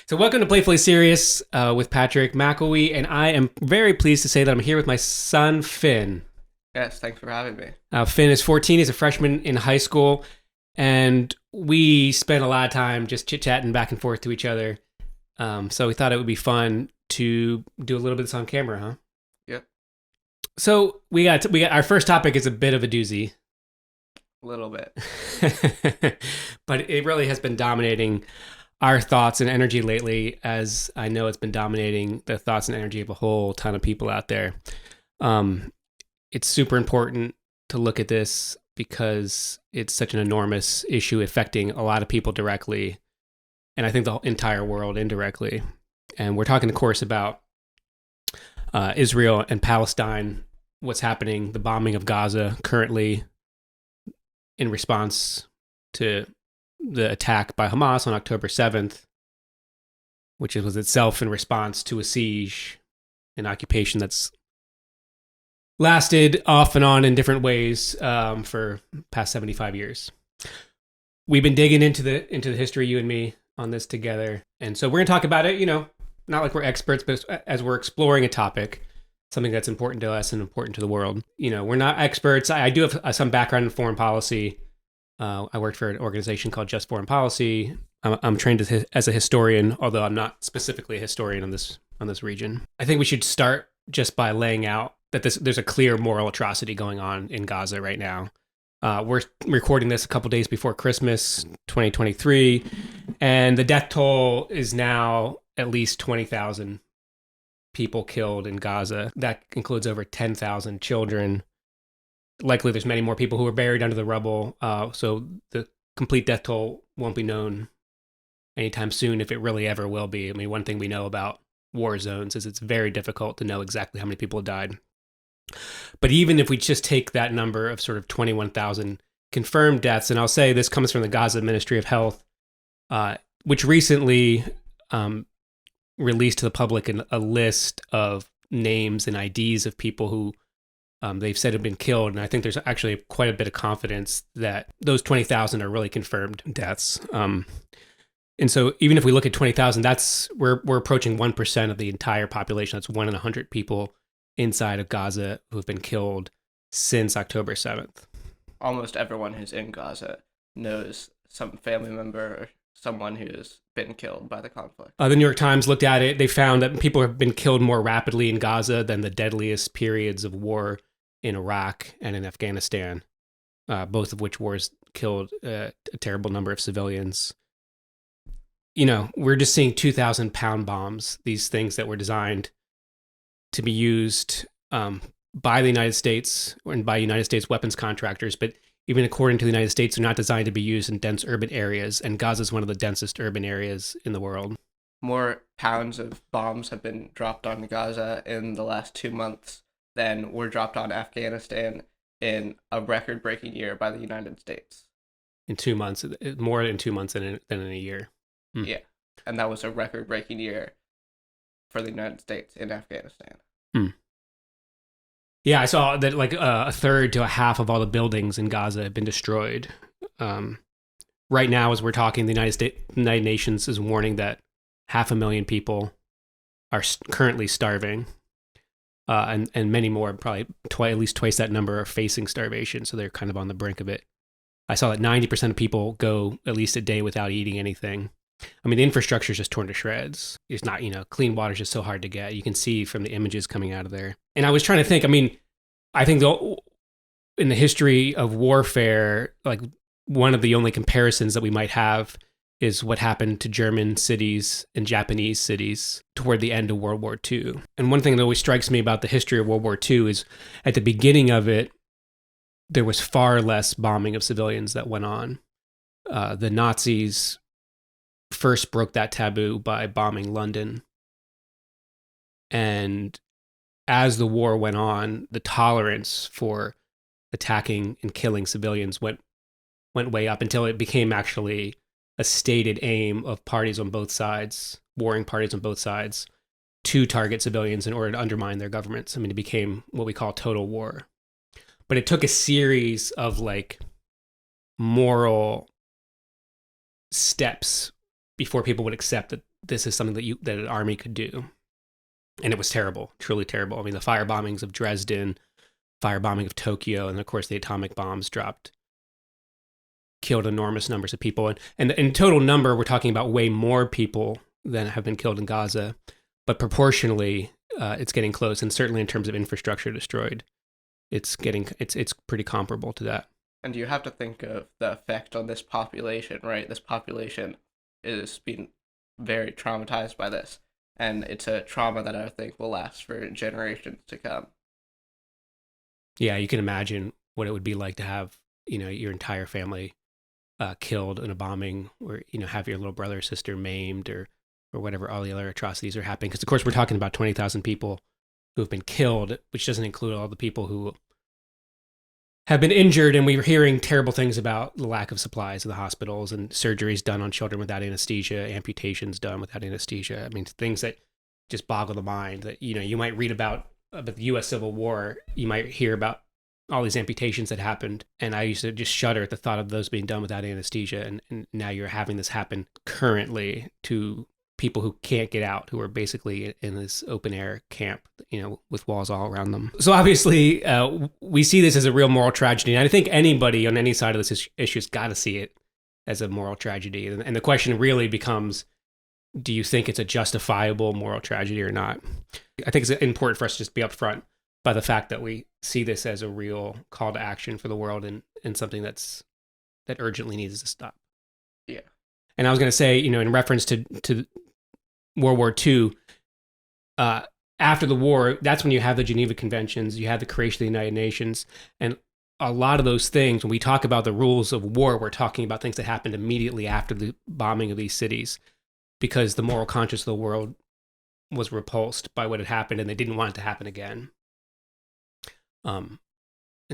So welcome to Playfully Serious with Patrick McElwee, and I am very pleased to say that I'm here with my son, Finn. Yes, thanks for having me. Finn is 14. He's a freshman in high school, and we spent a lot of time just chit-chatting back and forth to each other. So we thought it would be fun to do a little bit of this on camera, huh? Yep. So we got our first topic is a bit of a doozy. A little bit. But it really has been dominating our thoughts and energy lately, as I know it's been dominating the thoughts and energy of a whole ton of people out there. It's super important to look at this because it's such an enormous issue affecting a lot of people directly, and I think the entire world indirectly. And we're talking, of course, about Israel and Palestine, what's happening, the bombing of Gaza currently in response to the attack by Hamas on October 7th, which was itself in response to a siege, an occupation that's lasted off and on in different ways for past 75 years. We've been digging into the history, you and me, on this together. And so we're going to talk about it, not like we're experts, but as we're exploring a topic, something that's important to us and important to the world. We're not experts. I do have some background in foreign policy. I worked for an organization called Just Foreign Policy. I'm trained as a historian, although I'm not specifically a historian on this region. I think we should start just by laying out that there's a clear moral atrocity going on in Gaza right now. We're recording this a couple days before Christmas 2023, and the death toll is now at least 20,000 people killed in Gaza. That includes over 10,000 children. Likely there's many more people who are buried under the rubble, so the complete death toll won't be known anytime soon, if it really ever will be. I mean, one thing we know about war zones is it's very difficult to know exactly how many people died. But even if we just take that number of sort of 21,000 confirmed deaths, and I'll say this comes from the Gaza Ministry of Health, which recently released to the public a list of names and IDs of people who they've said have been killed. And I think there's actually quite a bit of confidence that those 20,000 are really confirmed deaths. And so even if we look at 20,000, we're approaching 1% of the entire population. That's 1 in 100 people inside of Gaza who have been killed since October 7th. Almost everyone who's in Gaza knows some family member or someone who's been killed by the conflict. The New York Times looked at it. They found that people have been killed more rapidly in Gaza than the deadliest periods of war in Iraq and in Afghanistan, both of which wars killed a terrible number of civilians. We're just seeing 2,000-pound bombs, these things that were designed to be used by the United States and by United States weapons contractors, but even according to the United States, they're not designed to be used in dense urban areas, and Gaza is one of the densest urban areas in the world. More pounds of bombs have been dropped on Gaza in the last 2 months than were dropped on Afghanistan in a record-breaking year by the United States. In 2 months, more in 2 months than in a year. Yeah, and that was a record-breaking year for the United States in Afghanistan. Yeah, I saw that like a third to a half of all the buildings in Gaza have been destroyed. Right now, as we're talking, the United Nations is warning that 500,000 people are currently starving, and many more, probably at least twice that number, are facing starvation. So they're kind of on the brink of it. I saw that 90% of people go at least a day without eating anything. I mean, the infrastructure is just torn to shreds. It's not, clean water is just so hard to get. You can see from the images coming out of there. And I was trying to think, I think in the history of warfare, like one of the only comparisons that we might have is what happened to German cities and Japanese cities toward the end of World War II. And one thing that always strikes me about the history of World War II is at the beginning of it, there was far less bombing of civilians that went on. The Nazis first broke that taboo by bombing London. And as the war went on, the tolerance for attacking and killing civilians went way up until it became actually a stated aim of parties on both sides, warring parties on both sides, to target civilians in order to undermine their governments. It became what we call total war. But it took a series of moral steps before people would accept this is something that an army could do. And it was terrible, truly terrible. I mean, the fire bombings of Dresden, firebombing of Tokyo, and of course the atomic bombs dropped, killed enormous numbers of people. And in total number, we're talking about way more people than have been killed in Gaza. But proportionally, it's getting close. And certainly in terms of infrastructure destroyed, it's pretty comparable to that. And you have to think of the effect on this population, right? This population is being very traumatized by this. And it's a trauma that I think will last for generations to come. Yeah, you can imagine what it would be like to have, your entire family killed in a bombing, or, have your little brother or sister maimed, or whatever, all the other atrocities are happening. Because, of course, we're talking about 20,000 people who have been killed, which doesn't include all the people who have been injured. And we were hearing terrible things about the lack of supplies in the hospitals, and surgeries done on children without anesthesia, amputations done without anesthesia. I mean, things that just boggle the mind that, you might read about the U.S. Civil War. You might hear about all these amputations that happened. And I used to just shudder at the thought of those being done without anesthesia. And now you're having this happen currently to people who can't get out, who are basically in this open air camp, with walls all around them. So obviously, we see this as a real moral tragedy. And I think anybody on any side of this issue has got to see it as a moral tragedy. And the question really becomes, do you think it's a justifiable moral tragedy or not? I think it's important for us to just be upfront by the fact that we see this as a real call to action for the world, and something that urgently needs to stop. Yeah. And I was going to say, in reference to World War II, after the war, that's when you have the Geneva Conventions, you have the creation of the United Nations, and a lot of those things, when we talk about the rules of war, we're talking about things that happened immediately after the bombing of these cities, because the moral conscience of the world was repulsed by what had happened, and they didn't want it to happen again. And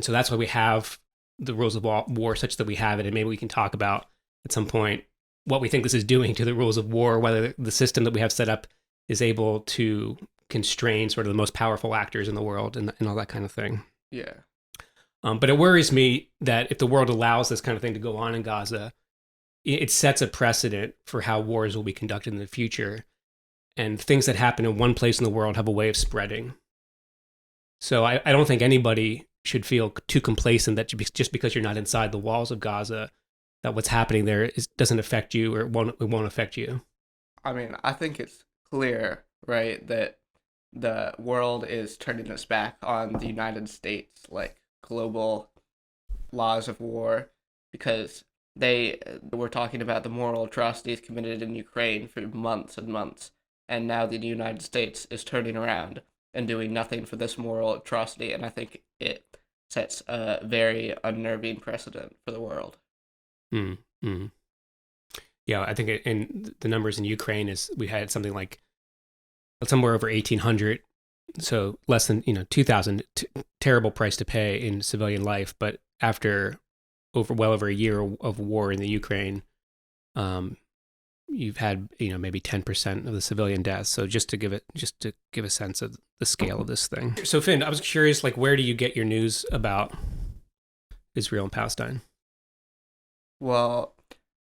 so that's why we have the rules of war such that we have it, and maybe we can talk about at some point what we think this is doing to the rules of war, whether the system that we have set up is able to constrain sort of the most powerful actors in the world, and all that kind of thing. Yeah. But it worries me that if the world allows this kind of thing to go on in Gaza, it sets a precedent for how wars will be conducted in the future. And things that happen in one place in the world have a way of spreading. So I don't think anybody should feel too complacent that just because you're not inside the walls of Gaza, that what's happening there doesn't affect you, or it won't affect you. I mean, I think it's clear, right, that the world is turning its back on the United States, like global laws of war, because they were talking about the moral atrocities committed in Ukraine for months and months, and now the United States is turning around and doing nothing for this moral atrocity, and I think it sets a very unnerving precedent for the world. Mm-hmm. Yeah, I think in the numbers in Ukraine is we had something like somewhere over 1,800, so less than 2,000. Terrible price to pay in civilian life, but after well over a year of war in the Ukraine, you've had maybe 10% of the civilian deaths. So just to give a sense of the scale of this thing. So Finn, I was curious, like, where do you get your news about Israel and Palestine? Well,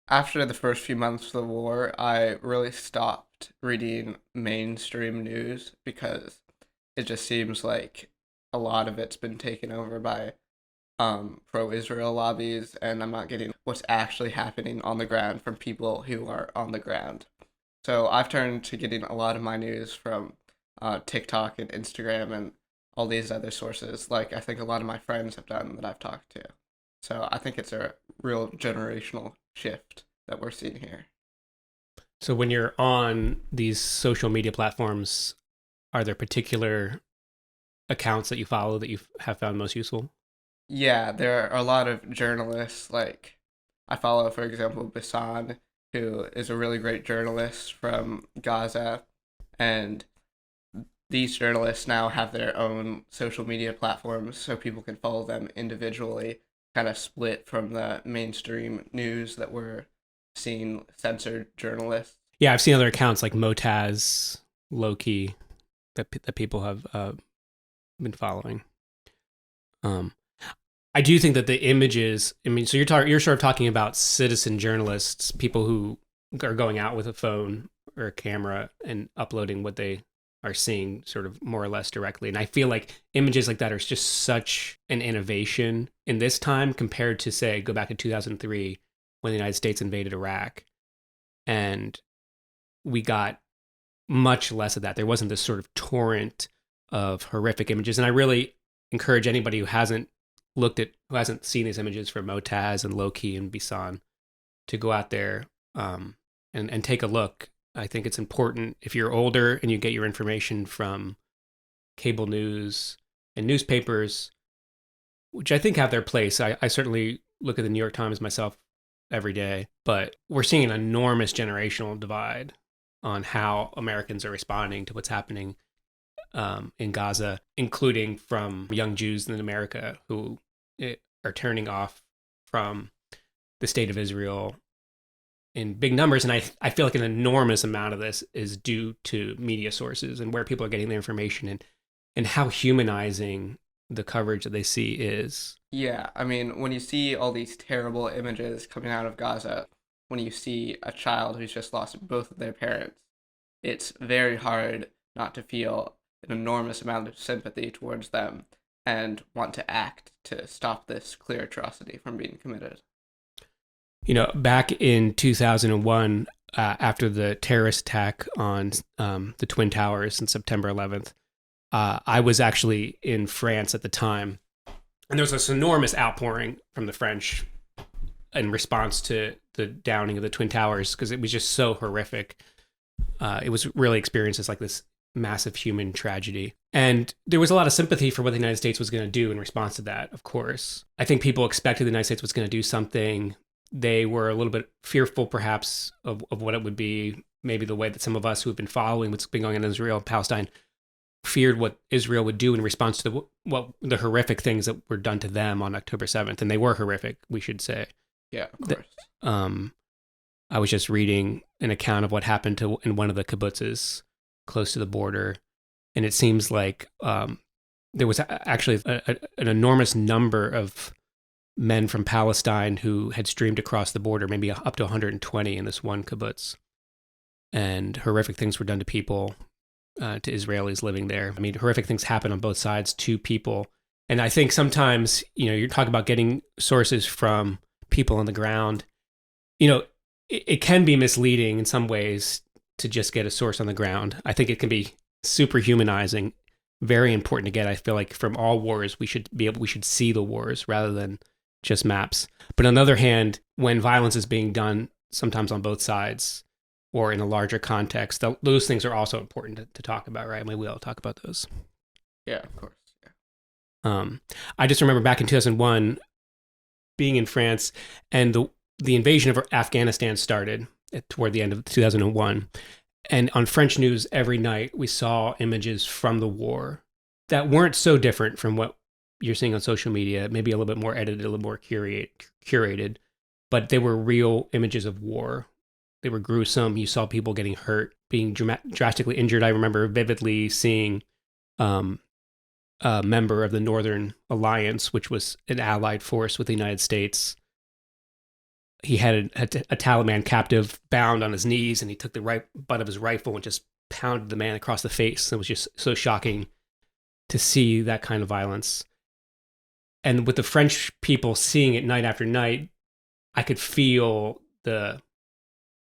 after the first few months of the war, I really stopped reading mainstream news because it just seems like a lot of it's been taken over by pro-Israel lobbies, and I'm not getting what's actually happening on the ground from people who are on the ground. So I've turned to getting a lot of my news from TikTok and Instagram and all these other sources, like I think a lot of my friends have done that I've talked to. So I think it's a real generational shift that we're seeing here. So when you're on these social media platforms, are there particular accounts that you follow that you have found most useful? Yeah, there are a lot of journalists, like I follow, for example, Basan, who is a really great journalist from Gaza, and these journalists now have their own social media platforms so people can follow them individually, kind of split from the mainstream news that we're seeing censored journalists. Yeah, I've seen other accounts like Motaz, Loki, that people have been following. I do think that the images, I mean, so you're sort of talking about citizen journalists, people who are going out with a phone or a camera and uploading what they are seeing sort of more or less directly. And I feel like images like that are just such an innovation in this time compared to, say, go back to 2003 when the United States invaded Iraq. And we got much less of that. There wasn't this sort of torrent of horrific images. And I really encourage anybody who hasn't seen these images from Motaz and Loki and Bisan to go out there and take a look. I think it's important if you're older and you get your information from cable news and newspapers, which I think have their place. I certainly look at the New York Times myself every day, but we're seeing an enormous generational divide on how Americans are responding to what's happening in Gaza, including from young Jews in America who are turning off from the state of Israel in big numbers. And I feel like an enormous amount of this is due to media sources and where people are getting their information and how humanizing the coverage that they see is. Yeah, I mean, when you see all these terrible images coming out of Gaza, when you see a child who's just lost both of their parents, it's very hard not to feel an enormous amount of sympathy towards them and want to act to stop this clear atrocity from being committed. Back in 2001, after the terrorist attack on the Twin Towers on September 11th, I was actually in France at the time. And there was this enormous outpouring from the French in response to the downing of the Twin Towers because it was just so horrific. It was really experienced as like this massive human tragedy. And there was a lot of sympathy for what the United States was going to do in response to that, of course. I think people expected the United States was going to do something. They were a little bit fearful, perhaps, of what it would be, maybe the way that some of us who have been following what's been going on in Israel and Palestine feared what Israel would do in response to the horrific things that were done to them on October 7th. And they were horrific, we should say. Yeah, of course. I was just reading an account of what happened in one of the kibbutzes close to the border. And it seems like there was actually an enormous number of men from Palestine who had streamed across the border, maybe up to 120 in this one kibbutz. And horrific things were done to people, to Israelis living there. I mean, horrific things happen on both sides to people. And I think sometimes, you're talking about getting sources from people on the ground. It can be misleading in some ways to just get a source on the ground. I think it can be super humanizing, very important to get. I feel like from all wars, we should see the wars rather than just maps. But on the other hand, when violence is being done, sometimes on both sides or in a larger context, those things are also important to talk about, right? I mean, we all talk about those. Yeah, of course. Yeah. I just remember back in 2001 being in France, and the invasion of Afghanistan started toward the end of 2001. And on French news every night, we saw images from the war that weren't so different from what you're seeing on social media, maybe a little bit more edited, a little more curated, but they were real images of war. They were gruesome. You saw people getting hurt, being drastically injured. I remember vividly seeing a member of the Northern Alliance, which was an allied force with the United States. He had a Taliban captive bound on his knees, and he took the right butt of his rifle and just pounded the man across the face. It was just so shocking to see that kind of violence. And with the French people seeing it night after night, I could feel the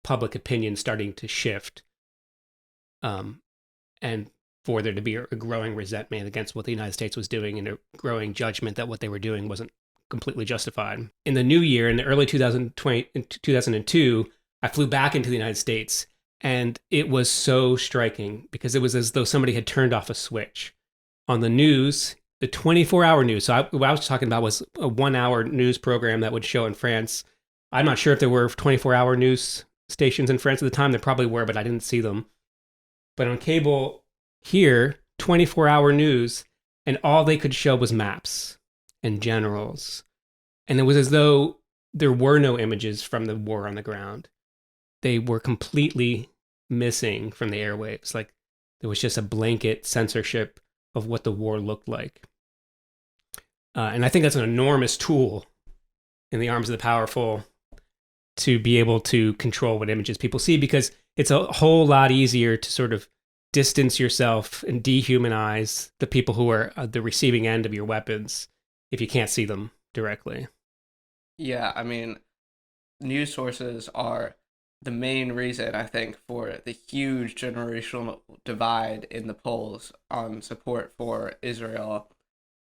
public opinion starting to shift. And for there to be a growing resentment against what the United States was doing and a growing judgment that what they were doing wasn't completely justified. In the new year, in the early 2002, I flew back into the United States, and it was so striking because it was as though somebody had turned off a switch. On the news, the 24-hour news. So what I was talking about was a 1-hour news program that would show in France. I'm not sure if there were 24-hour news stations in France at the time. There probably were, but I didn't see them. But on cable here, 24-hour news, and all they could show was maps and generals. And it was as though there were no images from the war on the ground. They were completely missing from the airwaves. Like there was just a blanket censorship of what the war looked like. And I think that's an enormous tool in the arms of the powerful to be able to control what images people see, because it's a whole lot easier to sort of distance yourself and dehumanize the people who are at the receiving end of your weapons if you can't see them directly. Yeah, I mean, news sources are the main reason, I think, for the huge generational divide in the polls on support for Israel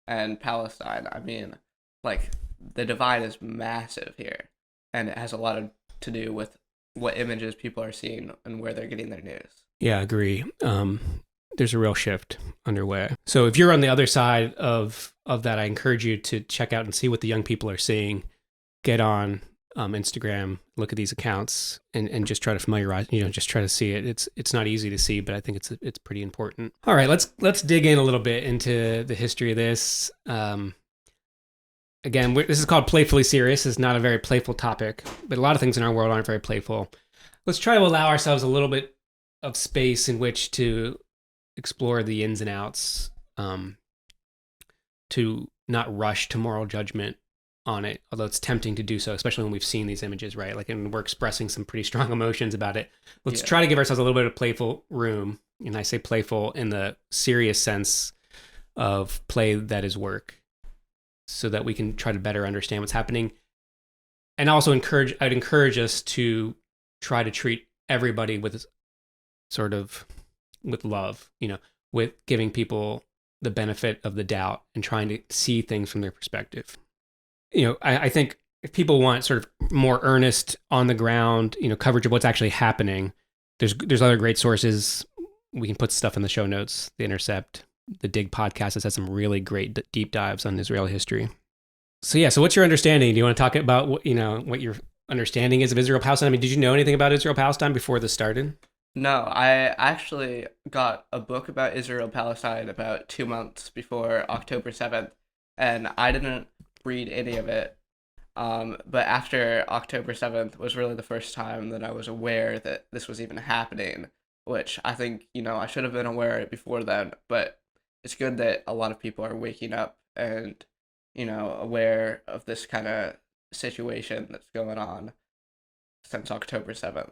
and Palestine. I mean, like, the divide is massive here, and it has a lot to do with what images people are seeing and where they're getting their news. Yeah, I agree. There's a real shift underway. So if you're on the other side of that, I encourage you to check out and see what the young people are seeing. Get on Instagram, look at these accounts, and just try to familiarize. Just try to see it. It's not easy to see, but I think it's pretty important. All right, let's dig in a little bit into the history of this. Again, this is called Playfully Serious. It's not a very playful topic, but a lot of things in our world aren't very playful. Let's try to allow ourselves a little bit of space in which to explore the ins and outs, to not rush to moral judgment on it, although it's tempting to do so, especially when we've seen these images, right? Like, and we're expressing some pretty strong emotions about it. Let's try to give ourselves a little bit of playful room. And I say playful in the serious sense of play that is work, so that we can try to better understand what's happening. And also I'd encourage us to try to treat everybody with love, with giving people the benefit of the doubt and trying to see things from their perspective. I think if people want sort of more earnest, on the ground, coverage of what's actually happening, there's other great sources. We can put stuff in the show notes. The Intercept, the Dig podcast has had some really great deep dives on Israeli history. So what's your understanding? Do you want to talk about what your understanding is of Israel Palestine? I mean, did you know anything about Israel Palestine before this started? No, I actually got a book about Israel Palestine about 2 months before October 7th, and I didn't read any of it. But after October 7th was really the first time that I was aware that this was even happening, which I think, I should have been aware before then, but it's good that a lot of people are waking up and, aware of this kind of situation that's going on since October 7th.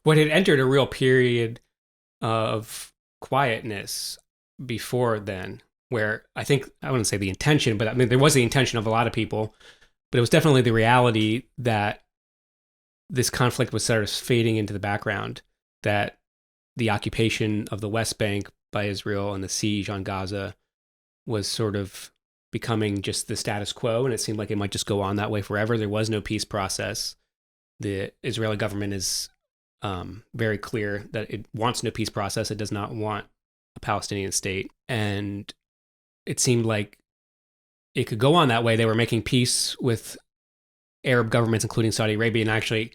What had entered a real period of quietness before then, where I wouldn't say the intention, but I mean, there was the intention of a lot of people, but it was definitely the reality that this conflict was sort of fading into the background, that the occupation of the West Bank by Israel and the siege on Gaza was sort of becoming just the status quo, and it seemed like it might just go on that way forever. There was no peace process. The Israeli government is very clear that it wants no peace process. It does not want a Palestinian state. And it seemed like it could go on that way. They were making peace with Arab governments, including Saudi Arabia. And actually,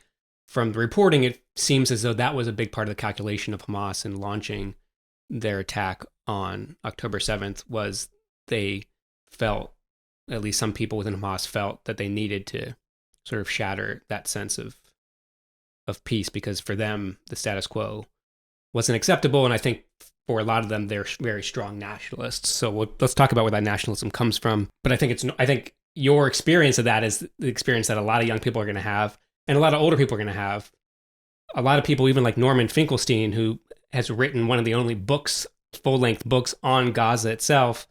from the reporting, it seems as though that was a big part of the calculation of Hamas in launching their attack on October 7th, was they felt, at least some people within Hamas felt, that they needed to sort of shatter that sense of peace, because for them, the status quo wasn't acceptable. And I think for a lot of them, they're very strong nationalists. So let's talk about where that nationalism comes from. But I think your experience of that is the experience that a lot of young people are going to have, and a lot of older people are going to have. A lot of people, even like Norman Finkelstein, who has written one of the only books, full-length books on Gaza itself,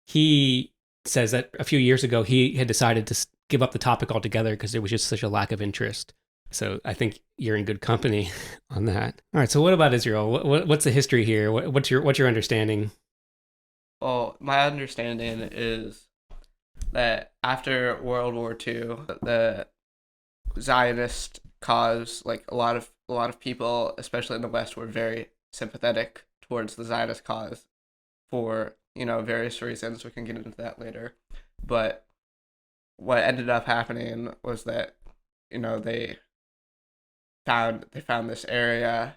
he says that a few years ago, he had decided to give up the topic altogether because there was just such a lack of interest. So I think you're in good company on that. All right. So what about Israel? What's the history here? What's your understanding? Well, my understanding is that after World War II, the Zionist cause, like a lot of people, especially in the West, were very sympathetic towards the Zionist cause for, various reasons. We can get into that later. But what ended up happening was that, they found this area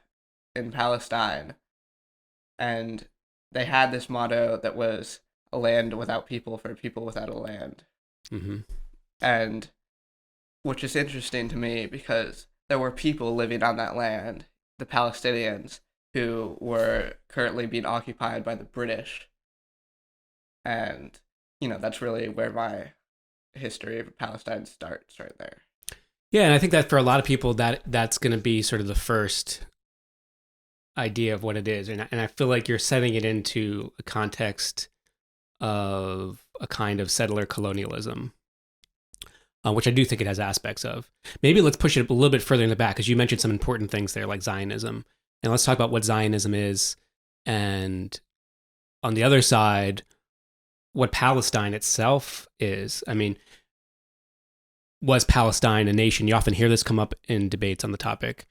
in Palestine, and they had this motto that was a land without people for people without a land. Mm-hmm. And which is interesting to me because there were people living on that land, the Palestinians, who were currently being occupied by the British. And, that's really where my history of Palestine starts, right there. Yeah, and I think that for a lot of people, that's going to be sort of the first idea of what it is, and I feel like you're setting it into a context of a kind of settler colonialism, which I do think it has aspects of. Maybe let's push it a little bit further in the back, because you mentioned some important things there, like Zionism, and let's talk about what Zionism is, and on the other side, what Palestine itself is. I mean, was Palestine a nation? You often hear this come up in debates on the topic.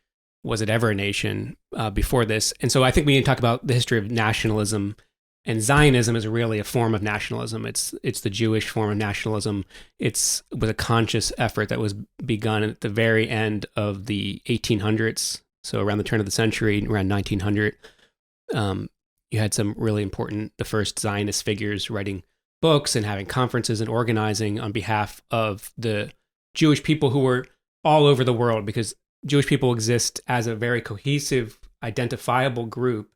Was it ever a nation before this? And so I think we need to talk about the history of nationalism. And Zionism is really a form of nationalism. It's the Jewish form of nationalism. It's with a conscious effort that was begun at the very end of the 1800s. So around the turn of the century, around 1900, you had some really important, the first Zionist figures writing books and having conferences and organizing on behalf of the Jewish people who were all over the world, because Jewish people exist as a very cohesive, identifiable group,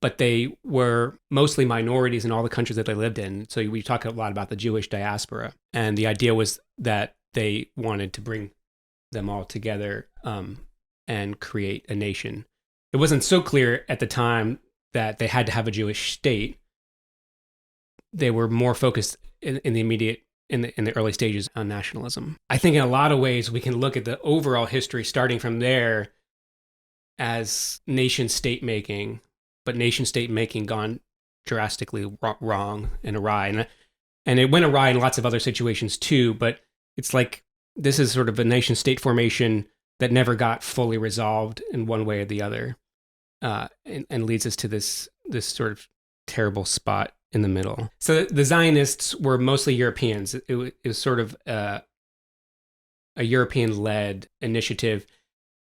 but they were mostly minorities in all the countries that they lived in. So we talk a lot about the Jewish diaspora. And the idea was that they wanted to bring them all together and create a nation. It wasn't so clear at the time that they had to have a Jewish state. They were more focused in the immediate, in the early stages on nationalism. I think in a lot of ways we can look at the overall history starting from there as nation state making, but nation state making gone drastically wrong and awry. And it went awry in lots of other situations too, but it's like this is sort of a nation state formation that never got fully resolved in one way or the other, and leads us to this sort of terrible spot in the middle. So the Zionists were mostly Europeans. It was sort of a European-led initiative.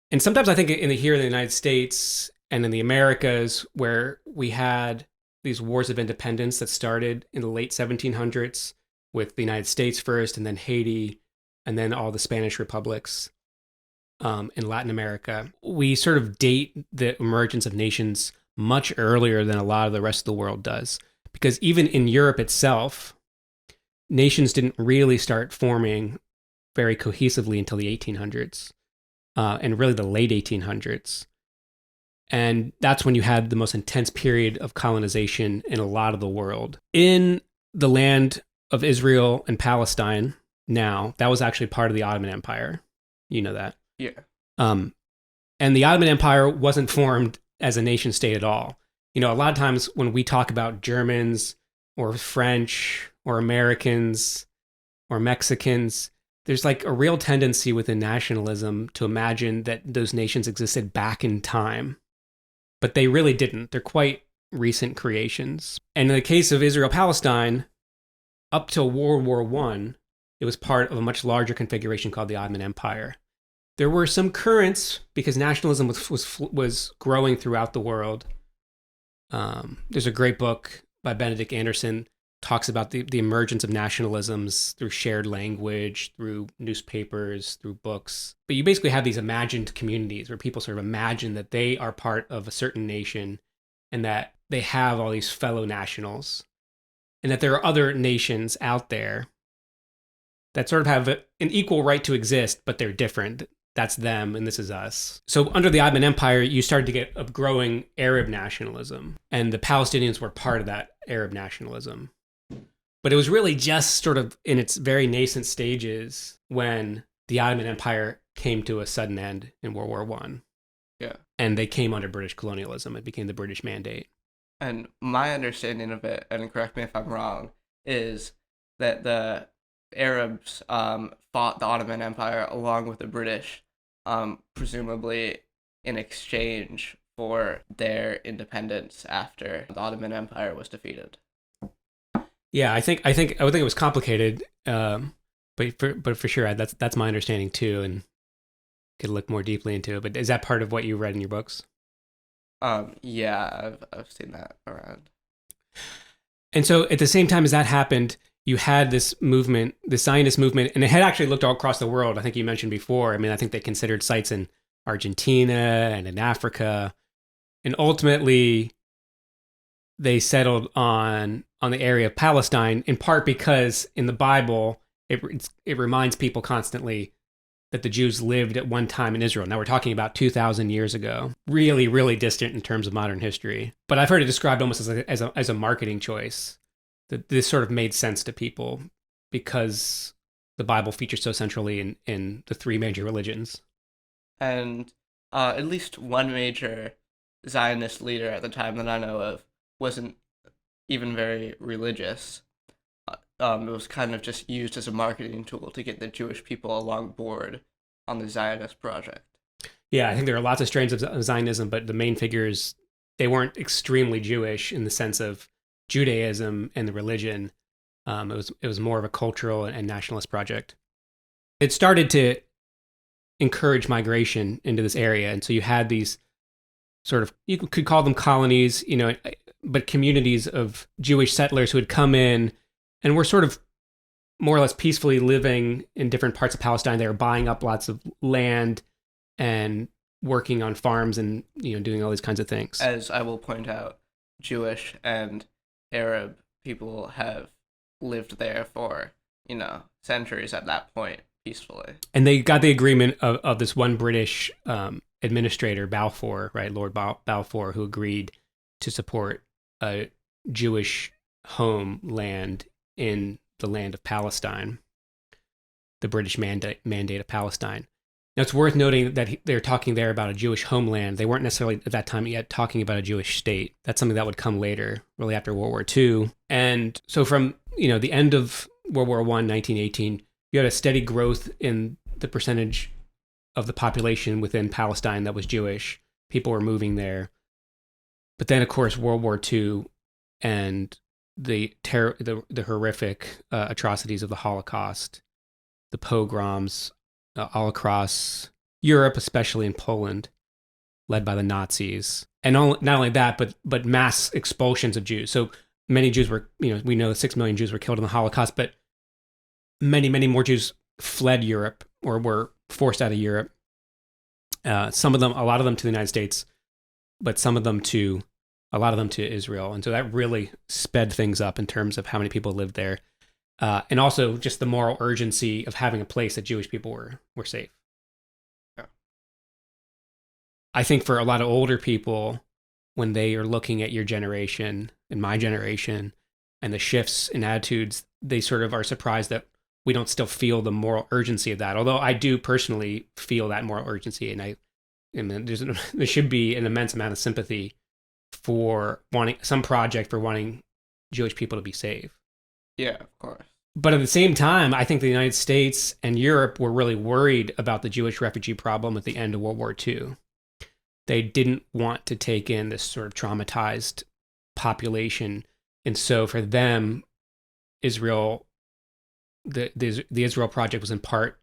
And sometimes I think here in the United States and in the Americas, where we had these wars of independence that started in the late 1700s with the United States first, and then Haiti, and then all the Spanish republics in Latin America, we sort of date the emergence of nations much earlier than a lot of the rest of the world does. Because even in Europe itself, nations didn't really start forming very cohesively until the 1800s, and really the late 1800s. And that's when you had the most intense period of colonization in a lot of the world. In the land of Israel and Palestine now, that was actually part of the Ottoman Empire. You know that. Yeah. And the Ottoman Empire wasn't formed as a nation state at all. You know, a lot of times when we talk about Germans or French or Americans or Mexicans, there's like a real tendency within nationalism to imagine that those nations existed back in time. But they really didn't. They're quite recent creations. And in the case of Israel-Palestine, up till World War I, it was part of a much larger configuration called the Ottoman Empire. There were some currents because nationalism was growing throughout the world. There's a great book by Benedict Anderson, talks about the emergence of nationalisms through shared language, through newspapers, through books. But you basically have these imagined communities where people sort of imagine that they are part of a certain nation and that they have all these fellow nationals, and that there are other nations out there that sort of have an equal right to exist, but they're different. That's them, and this is us. So under the Ottoman Empire, you started to get a growing Arab nationalism, and the Palestinians were part of that Arab nationalism. But it was really just sort of in its very nascent stages when the Ottoman Empire came to a sudden end in World War I. Yeah. And they came under British colonialism. It became the British Mandate. And my understanding of it, and correct me if I'm wrong, is that the Arabs fought the Ottoman Empire along with the British, presumably in exchange for their independence after the Ottoman Empire was defeated. Yeah, I think it was complicated, but for sure that's my understanding too, and could look more deeply into it. But is that part of what you read in your books? Yeah, I've seen that around. And so at the same time as that happened, you had this movement, the Zionist movement, and it had actually looked all across the world. I think you mentioned before. I mean, I think they considered sites in Argentina and in Africa, and ultimately they settled on the area of Palestine, in part because in the Bible it reminds people constantly that the Jews lived at one time in Israel. Now we're talking about 2,000 years ago, really, really distant in terms of modern history. But I've heard it described almost as a marketing choice, that this sort of made sense to people because the Bible features so centrally in the three major religions. And at least one major Zionist leader at the time that I know of wasn't even very religious. It was kind of just used as a marketing tool to get the Jewish people along board on the Zionist project. Yeah, I think there are lots of strains of Zionism, but the main figures, they weren't extremely Jewish in the sense of Judaism and the religion. It was more of a cultural and nationalist project. It started to encourage migration into this area, and so you had these sort of, you could call them colonies, but communities of Jewish settlers who had come in and were sort of more or less peacefully living in different parts of Palestine. They were buying up lots of land and working on farms and doing all these kinds of things. As I will point out, Jewish and Arab people have lived there for centuries at that point peacefully. And they got the agreement of this one British administrator, Balfour, right, Lord Balfour, who agreed to support a Jewish homeland in the land of Palestine, the British mandate of Palestine. Now, it's worth noting that they're talking there about a Jewish homeland. They weren't necessarily at that time yet talking about a Jewish state. That's something that would come later, really after World War II. And so from the end of World War I, 1918, you had a steady growth in the percentage of the population within Palestine that was Jewish. People were moving there. But then, of course, World War II and the horrific atrocities of the Holocaust, the pogroms all across Europe, especially in Poland, led by the Nazis. And not only that, but mass expulsions of Jews. So many Jews were, we know 6 million Jews were killed in the Holocaust, but many, many more Jews fled Europe or were forced out of Europe. A lot of them to the United States, but a lot of them to Israel. And so that really sped things up in terms of how many people lived there. And also just the moral urgency of having a place that Jewish people were safe. Yeah. I think for a lot of older people, when they are looking at your generation and my generation and the shifts in attitudes, they sort of are surprised that we don't still feel the moral urgency of that. Although I do personally feel that moral urgency, and there should be an immense amount of sympathy for wanting Jewish people to be safe. Yeah, of course. But at the same time, I think the United States and Europe were really worried about the Jewish refugee problem at the end of World War II. They didn't want to take in this sort of traumatized population. And so for them, Israel, the Israel Project was in part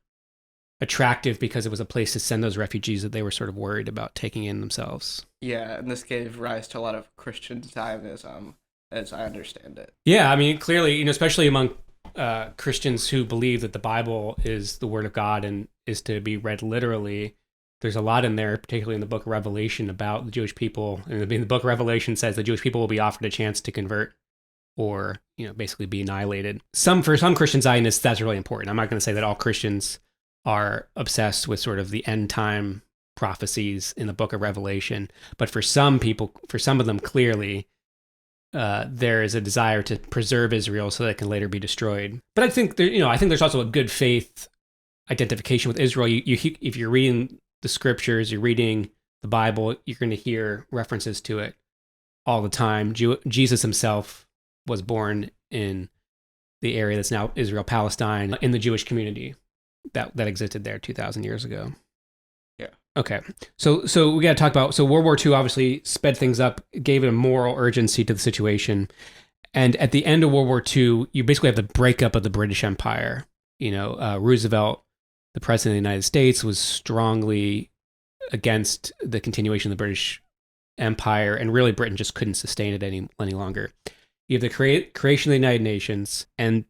attractive because it was a place to send those refugees that they were sort of worried about taking in themselves. Yeah, and this gave rise to a lot of Christian Zionism, as I understand it. Yeah, I mean, clearly, especially among Christians who believe that the Bible is the Word of God and is to be read literally, there's a lot in there, particularly in the book of Revelation, about the Jewish people. And the book of Revelation says the Jewish people will be offered a chance to convert or, basically be annihilated. For some Christian Zionists, that's really important. I'm not going to say that all Christians are obsessed with sort of the end time prophecies in the book of Revelation. But for some people, for some of them, clearly, there is a desire to preserve Israel so that it can later be destroyed. But I think there's also a good faith identification with Israel. If you're reading the scriptures, you're reading the Bible, you're going to hear references to it all the time. Jesus himself was born in the area that's now Israel, Palestine, in the Jewish community that existed there 2,000 years ago. Yeah. Okay. So we got to talk about, World War II obviously sped things up, gave it a moral urgency to the situation. And at the end of World War II, you basically have the breakup of the British Empire. Roosevelt, the president of the United States, was strongly against the continuation of the British Empire, and really Britain just couldn't sustain it any longer. You have the creation of the United Nations, and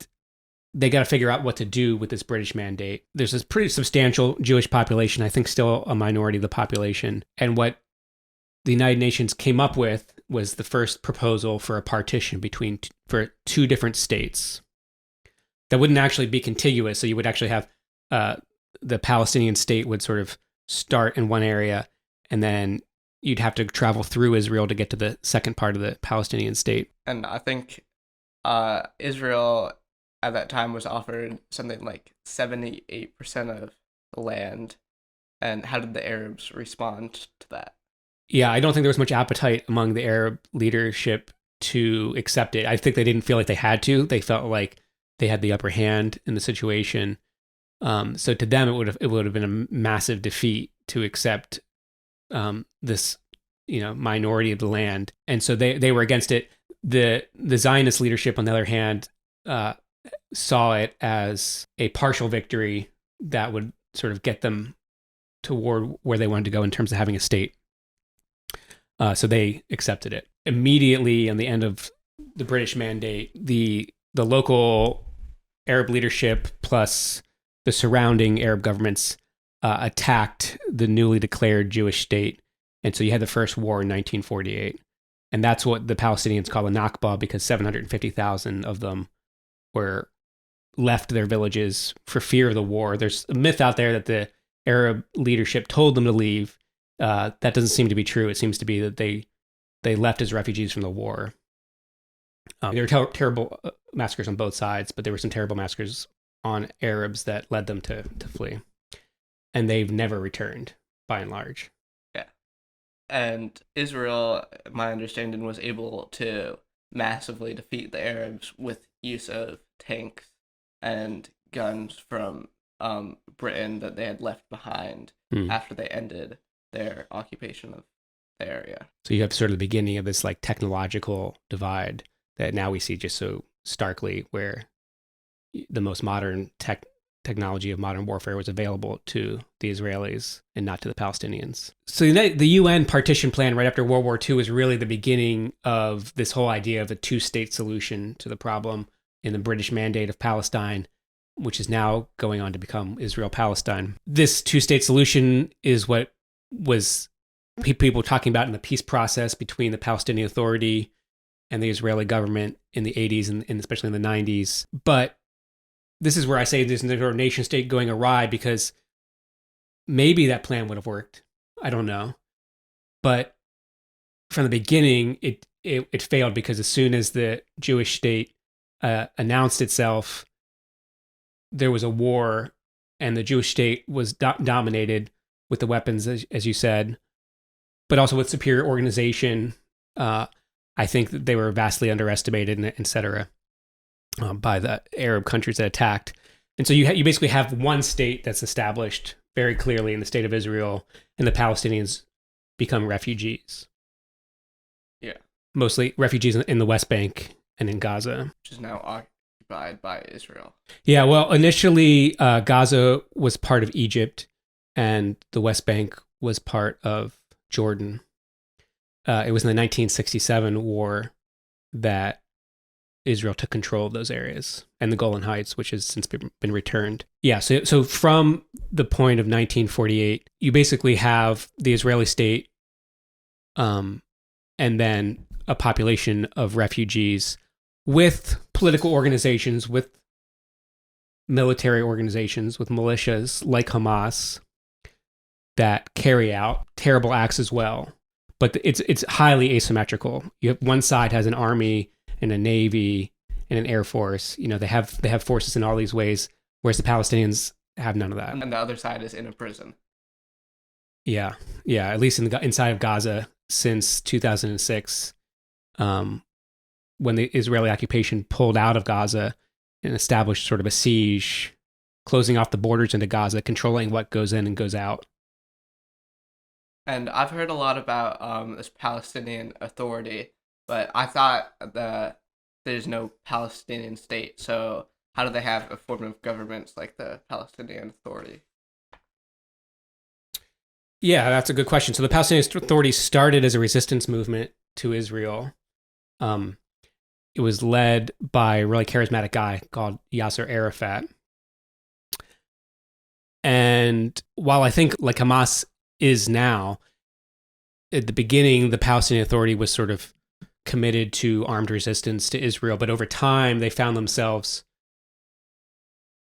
they got to figure out what to do with this British mandate. There's this pretty substantial Jewish population, I think still a minority of the population. And what the United Nations came up with was the first proposal for a partition for two different states that wouldn't actually be contiguous. So you would actually have the Palestinian state would sort of start in one area, and then you'd have to travel through Israel to get to the second part of the Palestinian state. And I think Israel at that time was offered something like 78% of the land. And how did the Arabs respond to that? Yeah, I don't think there was much appetite among the Arab leadership to accept it. I think they didn't feel like they had to. They felt like they had the upper hand in the situation. So to them, it would have been a massive defeat to accept this, minority of the land, and so they were against it. The Zionist leadership, on the other hand, saw it as a partial victory that would sort of get them toward where they wanted to go in terms of having a state. So they accepted it immediately. On the end of the British mandate, the local Arab leadership plus the surrounding Arab governments attacked the newly declared Jewish state. And so you had the first war in 1948. And that's what the Palestinians call the Nakba, because 750,000 of them left their villages for fear of the war. There's a myth out there that the Arab leadership told them to leave. That doesn't seem to be true. It seems to be that they left as refugees from the war. There were terrible massacres on both sides, but there were some terrible massacres on Arabs that led them to flee. And they've never returned, by and large. Yeah. And Israel, my understanding, was able to massively defeat the Arabs with use of tanks and guns from Britain that they had left behind after they ended their occupation of the area. So you have sort of the beginning of this like technological divide that now we see just so starkly, where the most modern technology of modern warfare was available to the Israelis and not to the Palestinians. So the UN partition plan right after World War II was really the beginning of this whole idea of the two-state solution to the problem in the British Mandate of Palestine, which is now going on to become Israel-Palestine. This two-state solution is what was people talking about in the peace process between the Palestinian Authority and the Israeli government in the 80s and especially in the 90s. But this is where I say there's a nation state going awry, because maybe that plan would have worked. I don't know. But from the beginning, it failed, because as soon as the Jewish state announced itself, there was a war, and the Jewish state was dominated with the weapons, as you said, but also with superior organization. I think that they were vastly underestimated, et cetera, by the Arab countries that attacked. And so you basically have one state that's established very clearly in the state of Israel, and the Palestinians become refugees. Yeah. Mostly refugees in the West Bank and in Gaza. Which is now occupied by Israel. Yeah, well, initially Gaza was part of Egypt, and the West Bank was part of Jordan. It was in the 1967 war that Israel took control of those areas, and the Golan Heights, which has since been returned. Yeah, so from the point of 1948, you basically have the Israeli state, and then a population of refugees with political organizations, with military organizations, with militias like Hamas that carry out terrible acts as well. But it's highly asymmetrical. You have one side has an army and a navy and an air force. They have forces in all these ways, whereas the Palestinians have none of that. And the other side is in a prison. Yeah. At least inside of Gaza since 2006, when the Israeli occupation pulled out of Gaza and established sort of a siege, closing off the borders into Gaza, controlling what goes in and goes out. And I've heard a lot about this Palestinian Authority, but I thought that there's no Palestinian state. So how do they have a form of government like the Palestinian Authority? Yeah, that's a good question. So the Palestinian Authority started as a resistance movement to Israel. It was led by a really charismatic guy called Yasser Arafat. And while I think like Hamas is now, at the beginning, the Palestinian Authority was sort of committed to armed resistance to Israel. But over time, they found themselves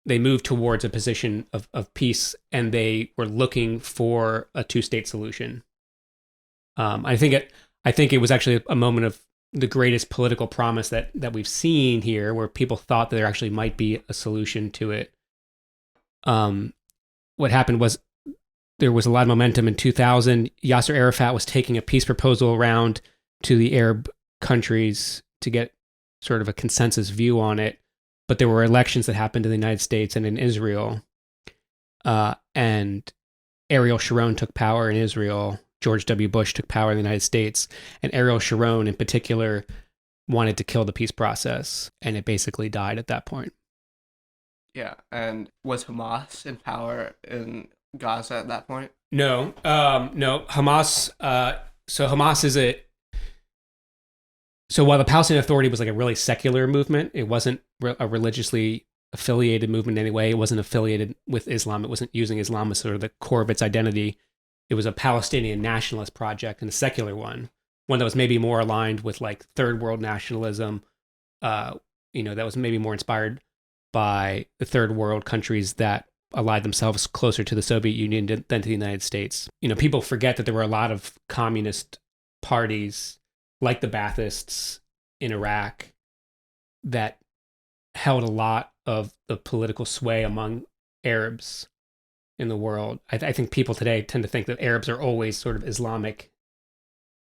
they moved towards a position of peace, and they were looking for a two-state solution. I think it was actually a moment of the greatest political promise that we've seen here, where people thought that there actually might be a solution to it. What happened was there was a lot of momentum in 2000. Yasser Arafat was taking a peace proposal around to the Arab countries to get sort of a consensus view on it. But there were elections that happened in the United States and in Israel. And Ariel Sharon took power in Israel. George W. Bush took power in the United States. And Ariel Sharon, in particular, wanted to kill the peace process. And it basically died at that point. Yeah, and was Hamas in power in Gaza at that point? No. Hamas. So Hamas is So while the Palestinian Authority was like a really secular movement, it wasn't a religiously affiliated movement in any way. It wasn't affiliated with Islam. It wasn't using Islam as sort of the core of its identity. It was a Palestinian nationalist project and a secular one that was maybe more aligned with like third world nationalism. That was maybe more inspired by the third world countries that allied themselves closer to the Soviet Union than to the United States. People forget that there were a lot of communist parties like the Baathists in Iraq that held a lot of the political sway among Arabs in the world. I think people today tend to think that Arabs are always sort of Islamic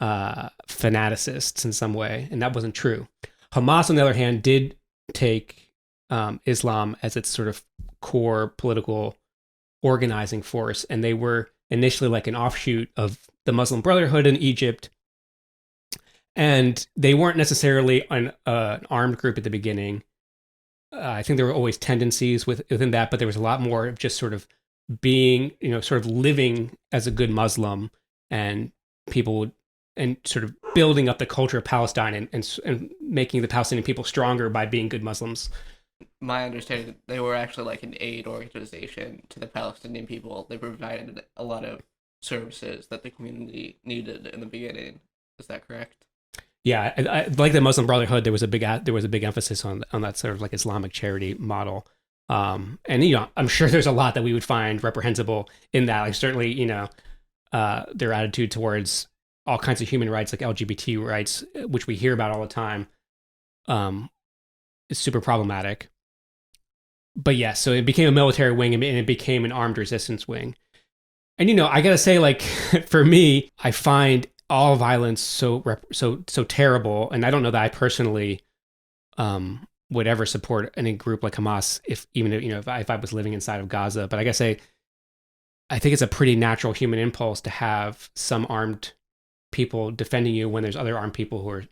fanaticists in some way, and that wasn't true. Hamas, on the other hand, did take Islam as its sort of core political organizing force, and they were initially like an offshoot of the Muslim Brotherhood in Egypt. And they weren't necessarily an armed group at the beginning. I think there were always tendencies within that, but there was a lot more of just sort of being, sort of living as a good Muslim, and and sort of building up the culture of Palestine and making the Palestinian people stronger by being good Muslims. My understanding, they were actually like an aid organization to the Palestinian people. They provided a lot of services that the community needed in the beginning. Is that correct? Yeah, I like the Muslim Brotherhood. There was a big emphasis on that sort of like Islamic charity model. And I'm sure there's a lot that we would find reprehensible in that. Like certainly, their attitude towards all kinds of human rights, like LGBT rights, which we hear about all the time, is super problematic. But yeah, so it became a military wing and it became an armed resistance wing. And I gotta say, like for me, I find all violence so terrible, and I don't know that I personally would ever support any group like Hamas if I was living inside of Gaza. But I guess I think it's a pretty natural human impulse to have some armed people defending you when there's other armed people who are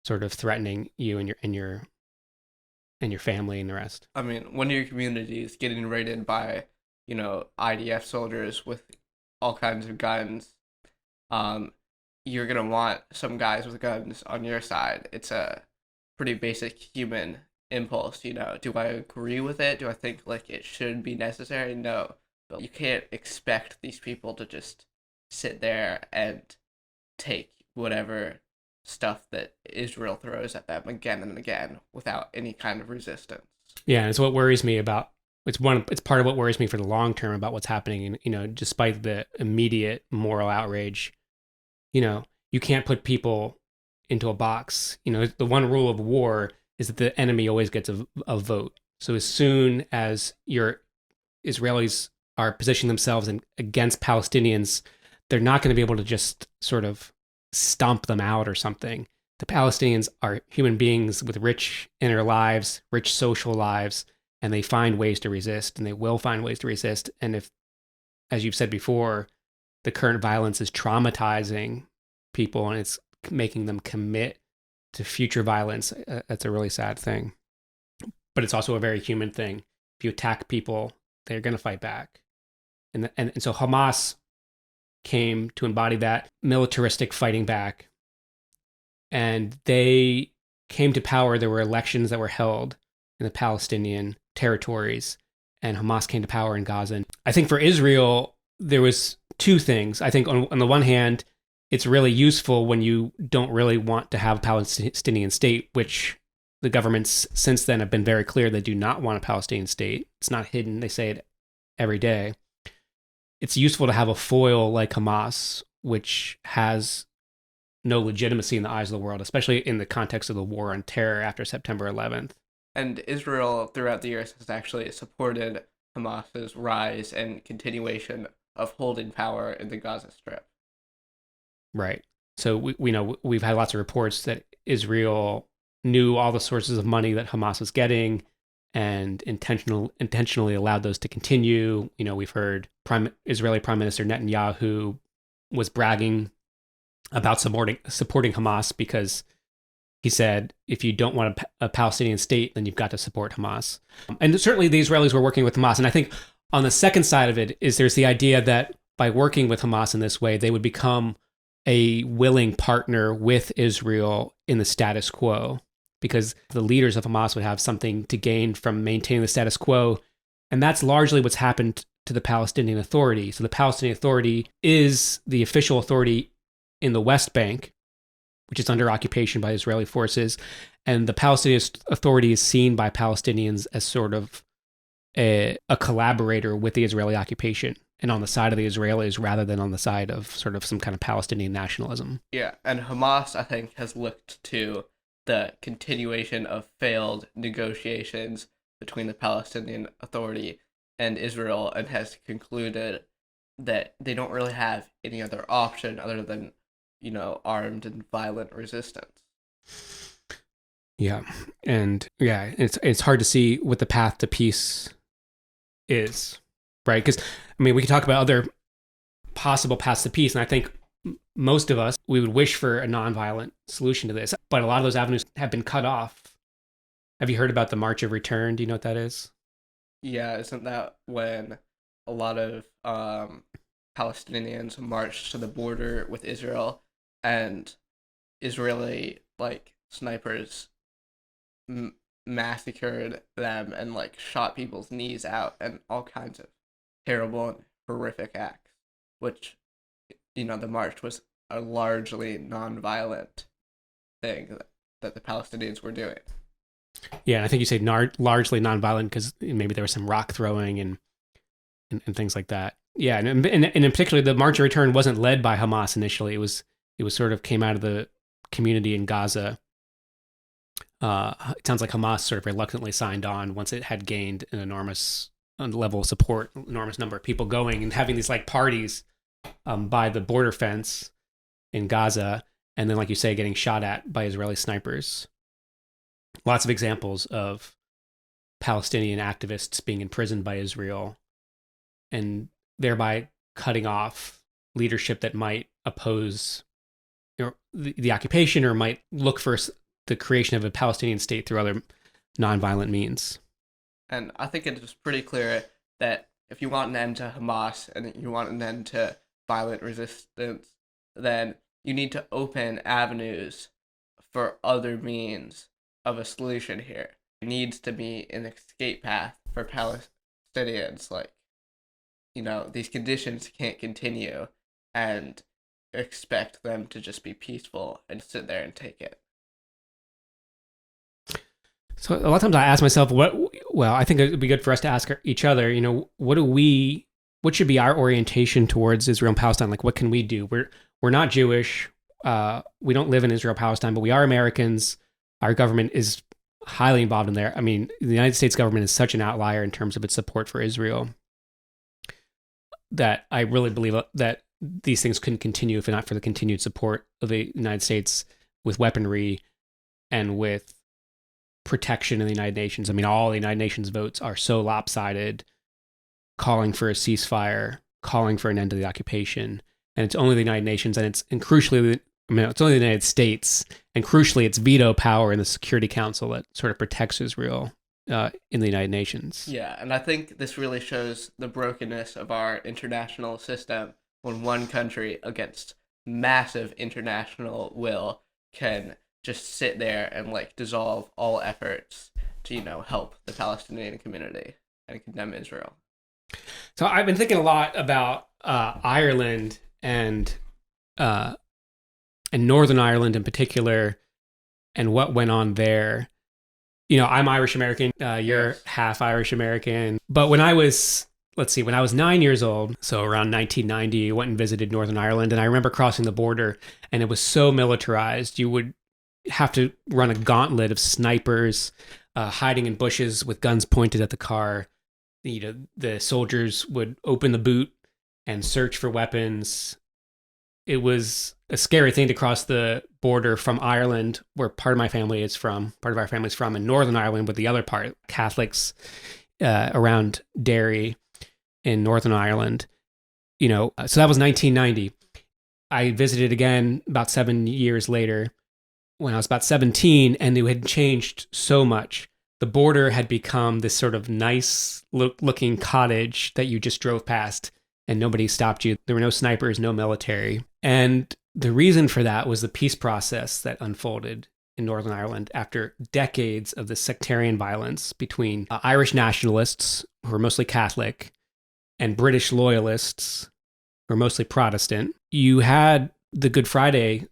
sort of threatening you and your family and the rest. I mean, when your community is getting raided by IDF soldiers with all kinds of guns, you're gonna want some guys with guns on your side. It's a pretty basic human impulse, Do I agree with it? Do I think like it should be necessary? No. But you can't expect these people to just sit there and take whatever stuff that Israel throws at them again and again without any kind of resistance. Yeah, and it's what worries me about it's part of what worries me for the long term about what's happening. And despite the immediate moral outrage, you can't put people into a box. The one rule of war is that the enemy always gets a vote. So as soon as your Israelis are positioning themselves against Palestinians, they're not going to be able to just sort of stomp them out or something. The Palestinians are human beings with rich inner lives, rich social lives, and they find ways to resist, and they will find ways to resist. And if, as you've said before, the current violence is traumatizing people and it's making them commit to future violence, that's a really sad thing. But it's also a very human thing. If you attack people, they're going to fight back. And so Hamas came to embody that militaristic fighting back. And they came to power. There were elections that were held in the Palestinian territories, and Hamas came to power in Gaza. And I think for Israel, there was two things. I think on the one hand, it's really useful when you don't really want to have a Palestinian state, which the governments since then have been very clear they do not want a Palestinian state. It's not hidden. They say it every day. It's useful to have a foil like Hamas, which has no legitimacy in the eyes of the world, especially in the context of the war on terror after September 11th. And Israel, throughout the years, has actually supported Hamas's rise and continuation of holding power in the Gaza Strip. Right. So we know we've had lots of reports that Israel knew all the sources of money that Hamas was getting and intentionally allowed those to continue. We've heard Israeli Prime Minister Netanyahu was bragging about supporting Hamas because he said, if you don't want a Palestinian state, then you've got to support Hamas. And certainly the Israelis were working with Hamas. And I think on the second side of it is there's the idea that by working with Hamas in this way, they would become a willing partner with Israel in the status quo, because the leaders of Hamas would have something to gain from maintaining the status quo. And that's largely what's happened to the Palestinian Authority. So the Palestinian Authority is the official authority in the West Bank, which is under occupation by Israeli forces. And the Palestinian Authority is seen by Palestinians as sort of a collaborator with the Israeli occupation and on the side of the Israelis rather than on the side of sort of some kind of Palestinian nationalism. Yeah, and Hamas, I think, has looked to the continuation of failed negotiations between the Palestinian Authority and Israel and has concluded that they don't really have any other option other than, armed and violent resistance. Yeah. And yeah, it's hard to see what the path to peace is, right? Because, we could talk about other possible paths to peace. And I think most of us, we would wish for a nonviolent solution to this. But a lot of those avenues have been cut off. Have you heard about the March of Return? Do you know what that is? Yeah, isn't that when a lot of Palestinians marched to the border with Israel and Israeli snipers massacred them and shot people's knees out and all kinds of terrible and horrific acts, which the march was a largely non-violent thing that the Palestinians were doing. Yeah, I think you say largely nonviolent because maybe there was some rock throwing and things like that. Yeah, and in particular, the March of Return wasn't led by Hamas initially. It was sort of came out of the community in Gaza. It sounds like Hamas sort of reluctantly signed on once it had gained an enormous level of support, enormous number of people going and having these parties by the border fence in Gaza, and then, like you say, getting shot at by Israeli snipers. Lots of examples of Palestinian activists being imprisoned by Israel and thereby cutting off leadership that might oppose the occupation or might look for the creation of a Palestinian state through other nonviolent means. And I think it is pretty clear that if you want an end to Hamas and you want an end to violent resistance, then you need to open avenues for other means of a solution here. It needs to be an escape path for Palestinians. These conditions can't continue and expect them to just be peaceful and sit there and take it. So a lot of times I ask myself, I think it would be good for us to ask each other, what should be our orientation towards Israel and Palestine? What can we do? We're not Jewish. We don't live in Israel, Palestine, but we are Americans. Our government is highly involved in there. The United States government is such an outlier in terms of its support for Israel that I really believe that these things couldn't continue if not for the continued support of the United States with weaponry and with protection in the United Nations. All the United Nations votes are so lopsided, calling for a ceasefire, calling for an end to the occupation. And it's only the United Nations it's crucially, it's only the United States and crucially its veto power in the Security Council that sort of protects Israel in the United Nations. Yeah, and I think this really shows the brokenness of our international system when one country against massive international will can just sit there and dissolve all efforts to help the Palestinian community and condemn Israel. So I've been thinking a lot about Ireland and Northern Ireland in particular and what went on there. I'm Irish American. You're Yes. half Irish American. But when I was 9 years old, so around 1990, I went and visited Northern Ireland. And I remember crossing the border, and it was so militarized. You would have to run a gauntlet of snipers hiding in bushes with guns pointed at the car. The soldiers would open the boot and search for weapons. It was a scary thing to cross the border from Ireland, where part of our family is from, in Northern Ireland, with the other part, Catholics around Derry in Northern Ireland. So that was 1990. I visited again about 7 years later when I was about 17, and it had changed so much. The border had become this sort of nice looking cottage that you just drove past and nobody stopped you. There were no snipers, no military. And the reason for that was the peace process that unfolded in Northern Ireland after decades of the sectarian violence between Irish nationalists, who were mostly Catholic, and British loyalists, who were mostly Protestant. You had the Good Friday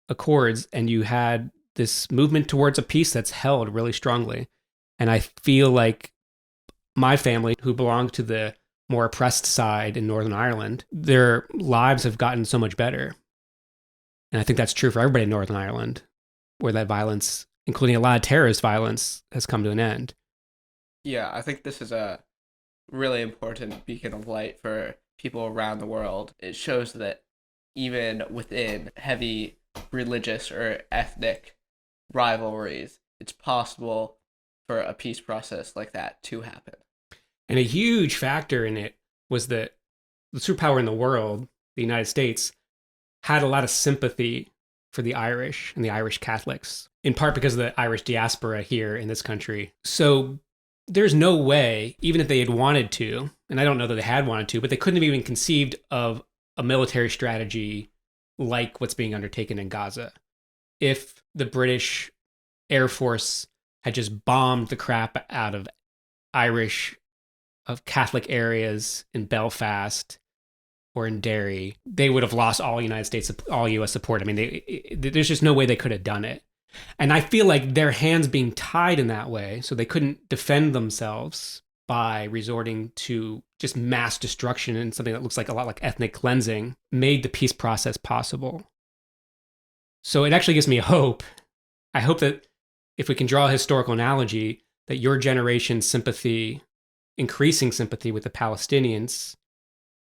Accords, and you had this movement towards a peace that's held really strongly. And I feel like my family, who belonged to the more oppressed side in Northern Ireland, their lives have gotten so much better. And I think that's true for everybody in Northern Ireland, where that violence, including a lot of terrorist violence, has come to an end. Yeah, I think this is a really important beacon of light for people around the world. It shows that even within heavy religious or ethnic rivalries, it's possible for a peace process like that to happen. And a huge factor in it was that the superpower in the world, the United States, had a lot of sympathy for the Irish and the Irish Catholics, in part because of the Irish diaspora here in this country. So there's no way, even if they had wanted to, and I don't know that they had wanted to, but they couldn't have even conceived of a military strategy like what's being undertaken in Gaza. If the British Air Force had just bombed the crap out of Catholic areas in Belfast or in Derry, they would have lost all U.S. support. I mean, there's just no way they could have done it. And I feel like their hands being tied in that way, so they couldn't defend themselves by resorting to just mass destruction and something that looks like a lot like ethnic cleansing, made the peace process possible. So it actually gives me hope. I hope that if we can draw a historical analogy, that your generation's sympathy, increasing sympathy with the Palestinians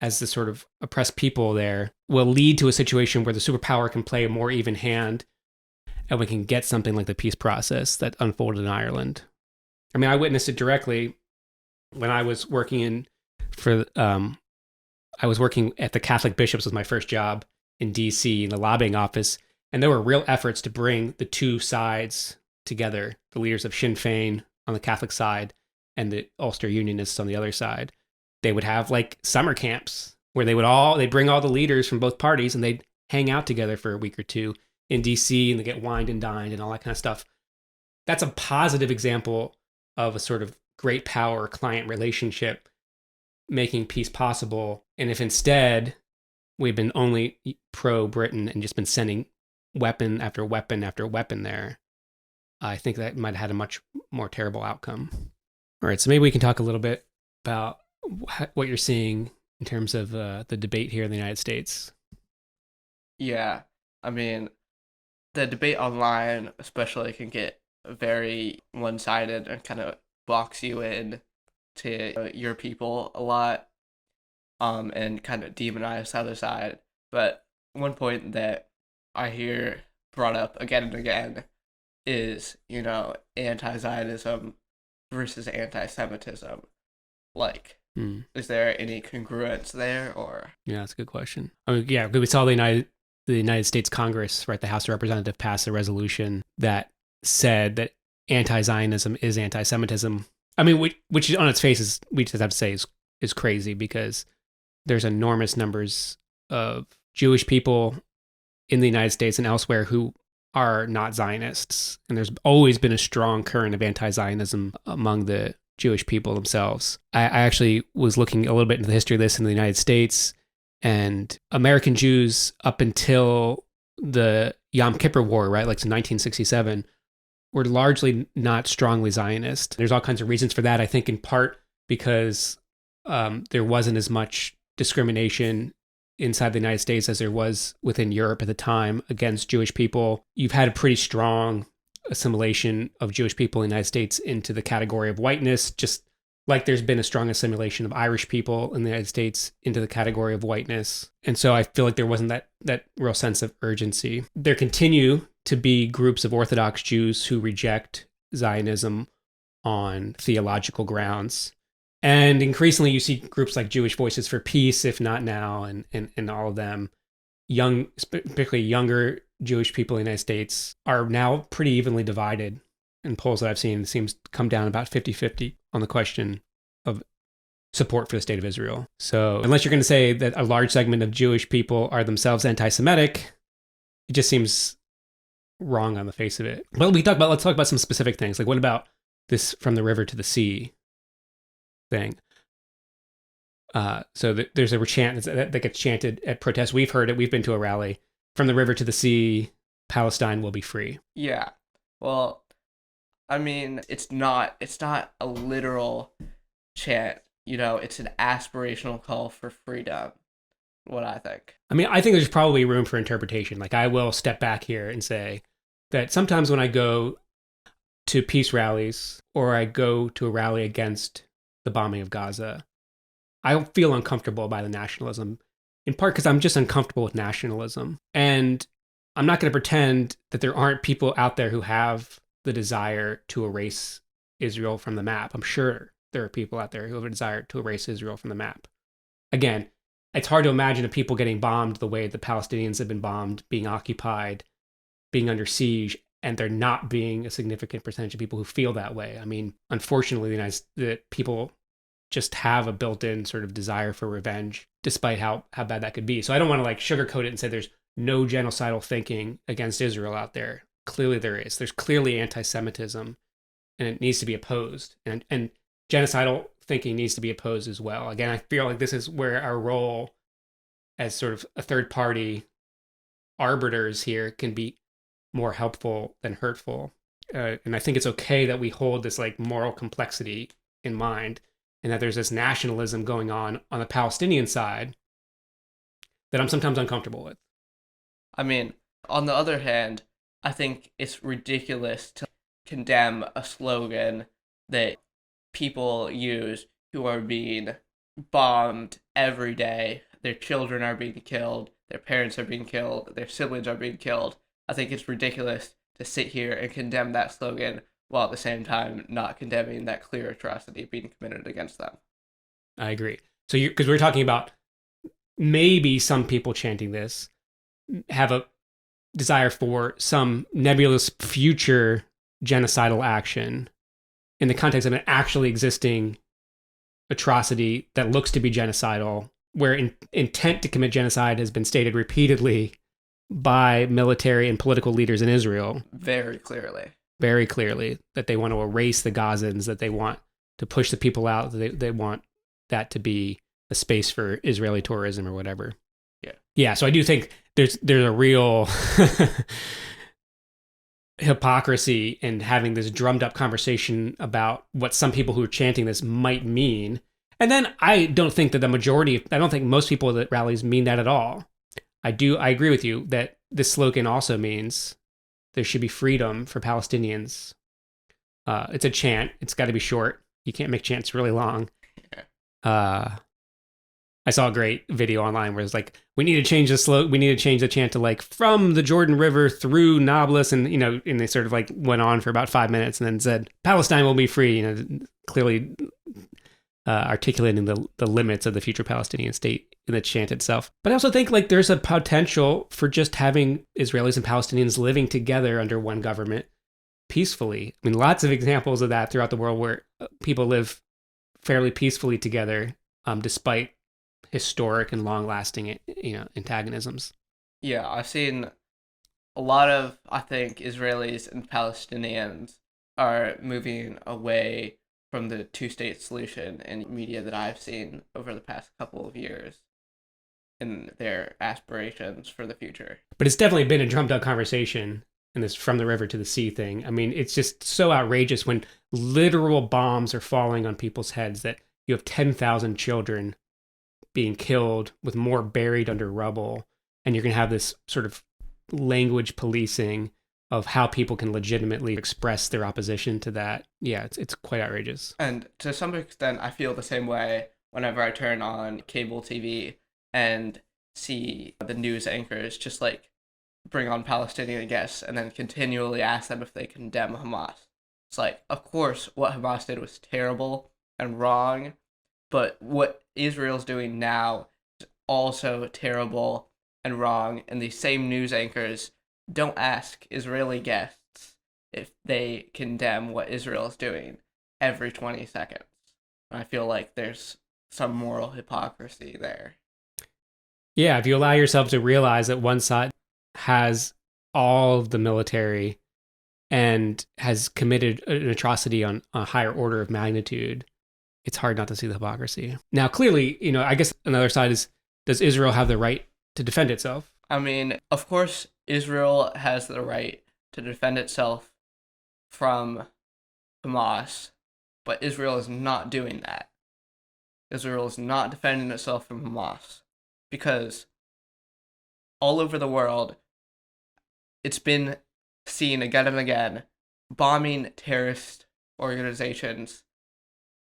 as the sort of oppressed people there, will lead to a situation where the superpower can play a more even hand and we can get something like the peace process that unfolded in Ireland. I mean, I witnessed it directly when I was working I was working at the Catholic Bishops, was my first job in DC in the lobbying office. And there were real efforts to bring the two sides together, the leaders of Sinn Féin on the Catholic side and the Ulster Unionists on the other side. They would have like summer camps where they'd bring all the leaders from both parties and they'd hang out together for a week or two in DC, and they get wined and dined and all that kind of stuff. That's a positive example of a sort of great power client relationship making peace possible. And if instead we've been only pro Britain and just been sending weapon after weapon after weapon there, I think that might have had a much more terrible outcome. All right, so maybe we can talk a little bit about what you're seeing in terms of the debate here in the United States. Yeah, I mean, the debate online especially can get very one-sided and kind of box you in to your people a lot, and kind of demonize the other side. But one point that I hear brought up again and again is, anti-Zionism versus anti-Semitism. Like, is there any congruence there, or? Yeah, that's a good question. I mean, yeah, we saw the United States Congress, right, the House of Representatives passed a resolution that said that anti-Zionism is anti-Semitism. I mean, which on its face we just have to say is crazy, because there's enormous numbers of Jewish people in the United States and elsewhere who are not Zionists. And there's always been a strong current of anti-Zionism among the Jewish people themselves. I actually was looking a little bit into the history of this in the United States, and American Jews up until the Yom Kippur War, right, like 1967, were largely not strongly Zionist. There's all kinds of reasons for that. I think in part because there wasn't as much discrimination inside the United States as there was within Europe at the time against Jewish people. You've had a pretty strong assimilation of Jewish people in the United States into the category of whiteness, just like there's been a strong assimilation of Irish people in the United States into the category of whiteness. And so I feel like there wasn't that real sense of urgency. There continue to be groups of Orthodox Jews who reject Zionism on theological grounds. And increasingly you see groups like Jewish Voices for Peace, If Not Now, and all of them, particularly younger Jewish people in the United States, are now pretty evenly divided. In polls that I've seen, it seems to come down about 50-50 on the question of support for the state of Israel. So unless you're going to say that a large segment of Jewish people are themselves anti-Semitic, it just seems wrong on the face of it. But let's talk about some specific things. Like, what about this from the river to the sea thing? There's a chant that gets chanted at protests. We've heard it. We've been to a rally. From the river to the sea, Palestine will be free. Yeah. Well, I mean, it's not a literal chant. It's an aspirational call for freedom. What I think. I mean, I think there's probably room for interpretation. Like, I will step back here and say that sometimes when I go to peace rallies or I go to a rally against the bombing of Gaza, I feel uncomfortable by the nationalism, in part because I'm just uncomfortable with nationalism. And I'm not going to pretend that there aren't people out there who have the desire to erase Israel from the map. I'm sure there are people out there who have a desire to erase Israel from the map. Again, it's hard to imagine the people getting bombed the way the Palestinians have been bombed, being occupied, being under siege, and there not being a significant percentage of people who feel that way. I mean, unfortunately, the people just have a built-in sort of desire for revenge, despite how bad that could be. So I don't want to like sugarcoat it and say there's no genocidal thinking against Israel out there. Clearly there is. There's clearly anti-Semitism, and it needs to be opposed. And genocidal thinking needs to be opposed as well. Again, I feel like this is where our role as sort of a third party arbiters here can be more helpful than hurtful. And I think it's okay that we hold this like moral complexity in mind, and that there's this nationalism going on the Palestinian side that I'm sometimes uncomfortable with. I mean, on the other hand, I think it's ridiculous to condemn a slogan that people use who are being bombed every day. Their children are being killed, their parents are being killed, their siblings are being killed. I think it's ridiculous to sit here and condemn that slogan while at the same time not condemning that clear atrocity being committed against them. I agree. So because we're talking about maybe some people chanting this have a desire for some nebulous future genocidal action in the context of an actually existing atrocity that looks to be genocidal, where intent to commit genocide has been stated repeatedly by military and political leaders in Israel. Very clearly that they want to erase the Gazans, that they want to push the people out, that they want that to be a space for Israeli tourism or whatever. Yeah. So I do think there's a real hypocrisy in having this drummed up conversation about what some people who are chanting this might mean. And then I don't think most people at rallies mean that at all. I agree with you that this slogan also means there should be freedom for Palestinians. It's a chant. It's got to be short. You can't make chants really long. I saw a great video online where it's like, we need to change the slogan. We need to change the chant to like from the Jordan River through Nablus, and and they sort of like went on for about 5 minutes and then said Palestine will be free. Clearly articulating the limits of the future Palestinian state in the chant itself. But I also think like there's a potential for just having Israelis and Palestinians living together under one government peacefully. I mean, lots of examples of that throughout the world where people live fairly peacefully together, despite historic and long-lasting, antagonisms. Yeah, I've seen a lot of, I think, Israelis and Palestinians are moving away from the two-state solution in media that I've seen over the past couple of years in their aspirations for the future. But it's definitely been a drummed up conversation and this from the river to the sea thing. I mean, it's just so outrageous when literal bombs are falling on people's heads that you have 10,000 children being killed with more buried under rubble. And you're going to have this sort of language policing of how people can legitimately express their opposition to that. Yeah, it's quite outrageous. And to some extent, I feel the same way whenever I turn on cable TV and see the news anchors just like bring on Palestinian guests and then continually ask them if they condemn Hamas. It's like, of course, what Hamas did was terrible and wrong, but what Israel's doing now is also terrible and wrong. And these same news anchors don't ask Israeli guests if they condemn what Israel is doing every 20 seconds. And I feel like there's some moral hypocrisy there. Yeah, if you allow yourself to realize that one side has all of the military and has committed an atrocity on a higher order of magnitude, it's hard not to see the hypocrisy. Now, clearly, I guess another side is, does Israel have the right to defend itself? I mean, of course, Israel has the right to defend itself from Hamas, but Israel is not doing that. Israel is not defending itself from Hamas because all over the world, it's been seen again and again, bombing terrorist organizations.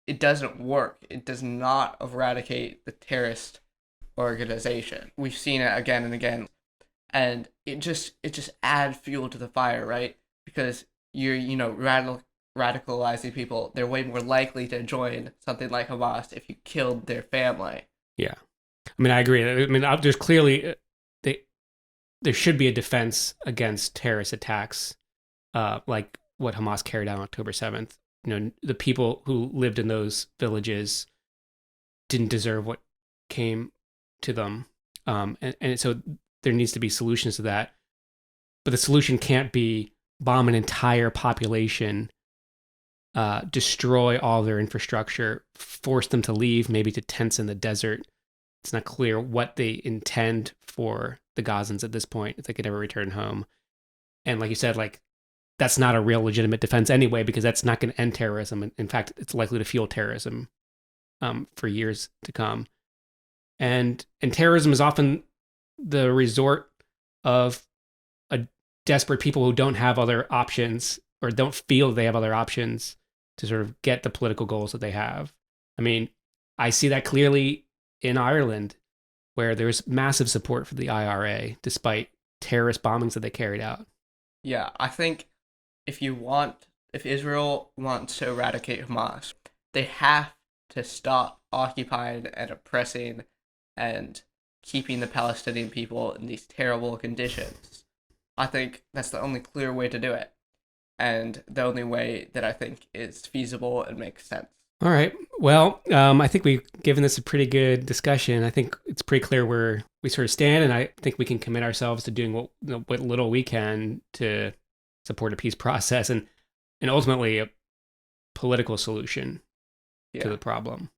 It doesn't work. It does not eradicate the terrorist organization. We've seen it again and again, and it just adds fuel to the fire, right? Because you're radicalizing people. They're way more likely to join something like Hamas if you killed their family. Yeah, I mean, I agree. I mean, there's clearly there should be a defense against terrorist attacks, like what Hamas carried out on October 7th. The people who lived in those villages didn't deserve what came to them. And so there needs to be solutions to that. But the solution can't be bomb an entire population, destroy all their infrastructure, force them to leave, maybe to tents in the desert. It's not clear what they intend for the Gazans at this point, if they could ever return home. And like you said, that's not a real legitimate defense anyway, because that's not going to end terrorism. In fact, it's likely to fuel terrorism for years to come. And terrorism is often the resort of a desperate people who don't have other options or don't feel they have other options to sort of get the political goals that they have. I mean, I see that clearly in Ireland, where there's massive support for the IRA despite terrorist bombings that they carried out. Yeah, I think if Israel wants to eradicate Hamas, they have to stop occupying and oppressing and keeping the Palestinian people in these terrible conditions. I think that's the only clear way to do it, and the only way that I think is feasible and makes sense. All right. Well, I think we've given this a pretty good discussion. I think it's pretty clear where we sort of stand, and I think we can commit ourselves to doing what little we can to support a peace process and ultimately a political solution to the problem.